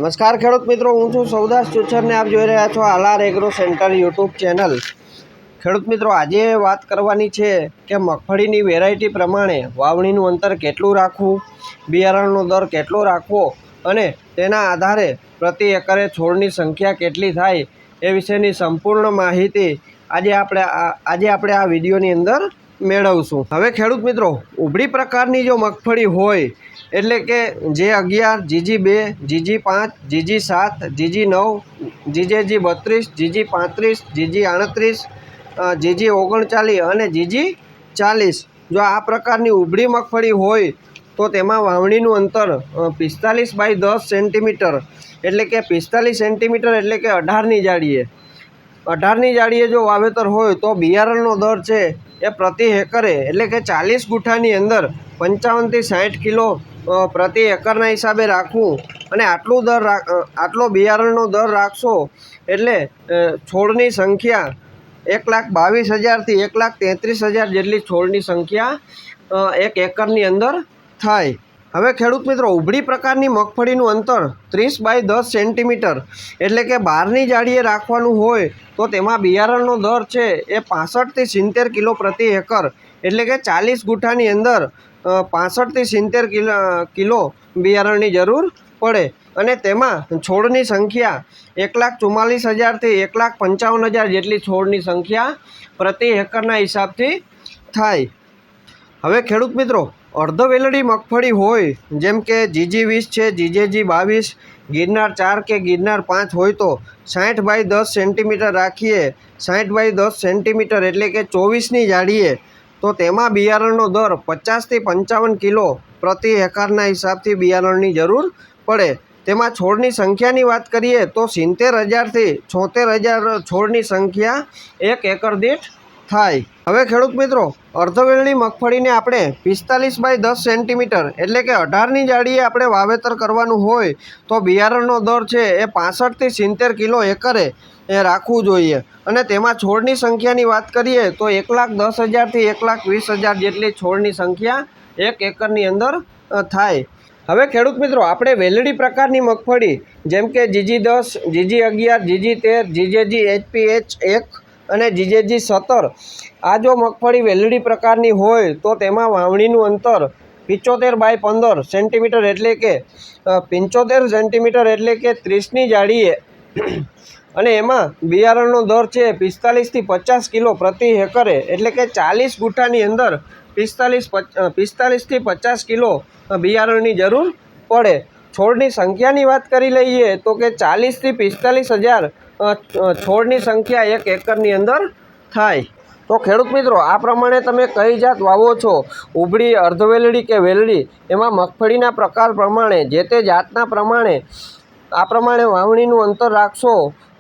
નમસ્કાર ખેડૂત મિત્રો, હું છું સૌદાસ ચુચરને આપ જોઈ રહ્યા છો Alara agro centre YouTube channel. ખેડૂત મિત્રો, આજે વાત કરવાની છે કે મગફળીની વેરાયટી પ્રમાણે વાવણીનું અંતર કેટલું રાખવું, બિયારણનો દર કેટલો રાખવો અને તેના આધારે પ્રતિ એકરે છોડની સંખ્યા કેટલી થાય એ વિશેની સંપૂર્ણ માહિતી આજે આપણે આ વિડીયોની અંદર મેળવશું। હવે ખેડૂત મિત્રો, ઉભળી પ્રકારની જો મગફળી હોય એટલે કે જે 11, GG2, GG5, GG7, GG9, GG32, GG35, GG38, GG39 અને GG40 જો આ પ્રકારની ઉભળી મગફળી હોય તો તેમાં વાવણીનું અંતર 45 × 10 સેન્ટીમીટર એટલે કે 45 સેન્ટીમીટર એટલે કે 18ની જાડીએ 18ની જાડીએ જો વાવેતર હોય તો બિયારણનો દર છે એ પ્રતિ એકરે એટલે કે 40 ગુઠાની અંદર 55 થી 60 કિલો પ્રતિ એકરના હિસાબે રાખવું અને આટલો બિયારણનો દર રાખશો એટલે છોડની સંખ્યા 1,22,000 થી 1,33,000 જેટલી છોડની સંખ્યા એક એકરની અંદર થાય। હવે ખેડૂત મિત્રો, ઉભળી પ્રકારની મગફળીનું અંતર 30 × 10 સેન્ટીમીટર એટલે કે 12ની જાડીએ રાખવાનું હોય તો તેમાં બિયારણનો દર છે એ 65 થી 70 કિલો પ્રતિ એકર એટલે કે 40 ગુઠાની અંદર 65 થી 70 કિલો બિયારણની જરૂર પડે અને તેમાં છોડની સંખ્યા 1,44,000 થી 1,55,000 જેટલી છોડની સંખ્યા પ્રતિ એકરના હિસાબથી થાય। હવે ખેડૂત મિત્રો, અર્ધ વેલડી મગફળી હોય જેમ કે GG20 છે, GG22, ગિરનાર 4 કે ગિરનાર 5 હોય તો 60 × 10 સેન્ટીમીટર રાખીએ। 60 × 10 સેન્ટીમીટર એટલે કે 24ની જાડીએ તો તેમાં બિયારણનો દર 50 થી 55 કિલો પ્રતિ એકરના હિસાબથી બિયારણની જરૂર પડે। તેમાં છોડની સંખ્યાની વાત કરીએ તો 70,000 થી 76,000 છોડની સંખ્યા એક એકર દીઠ થાય। હવે ખેડૂત મિત્રો, અર્ધવેલડી મગફળીને આપણે 45 × 10 સેન્ટીમીટર એટલે કે 18ની જાડીએ આપણે વાવેતર કરવાનું હોય તો બિયારણનો દર છે એ 65 થી 70 કિલો એકરે રાખવું જોઈએ અને તેમાં છોડની સંખ્યાની વાત કરીએ તો 1,10,000 થી 1,20,000 જેટલી છોડની સંખ્યા એક એકરની અંદર થાય। હવે ખેડૂત મિત્રો, આપણે વેલડી પ્રકારની મગફળી જેમ કે GG10, GG11, GG13, GJG-HP-H1 અને GJG-17 આ જો મગફળી વેલડી પ્રકારની હોય તો તેમાં વાવણીનું અંતર 75 × 15 સેન્ટીમીટર એટલે કે 75 સેન્ટીમીટર એટલે કે 30ની જાડીએ અને એમાં બિયારણનો દર છે 45 થી 50 કિલો પ્રતિ એકરે એટલે કે 40 ગુઠાની અંદર 45 થી 50 કિલો બિયારણની જરૂર પડે। છોડની સંખ્યાની વાત કરી લઈએ તો કે 40 થી 45,000 છોડની સંખ્યા એક એકરની અંદર થાય। તો ખેડૂત મિત્રો, આ પ્રમાણે તમે કઈ જાત વાવો છો, ઉભળી, અર્ધવેલડી કે વેલડી, એમાં મગફળીના પ્રકાર પ્રમાણે જે તે જાતના પ્રમાણે આ પ્રમાણે વાવણીનું અંતર રાખશો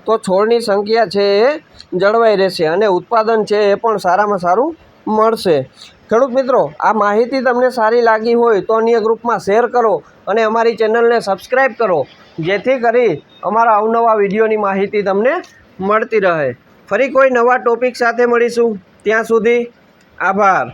તો છોડની સંખ્યા છે એ જળવાઈ રહેશે અને ઉત્પાદન છે એ પણ સારામાં સારું મળશે। ખેડૂત મિત્રો, આ માહિતી તમને સારી લાગી હોય તો અન્ય ગ્રુપમાં શેર કરો અને અમારી ચેનલને સબસ્ક્રાઈબ કરો જેથી કરી અમારા અવનવા વિડીયોની માહિતી તમને મળતી રહે। ફરી કોઈ નવા ટોપિક સાથે મળીશું, ત્યાં સુધી આભાર।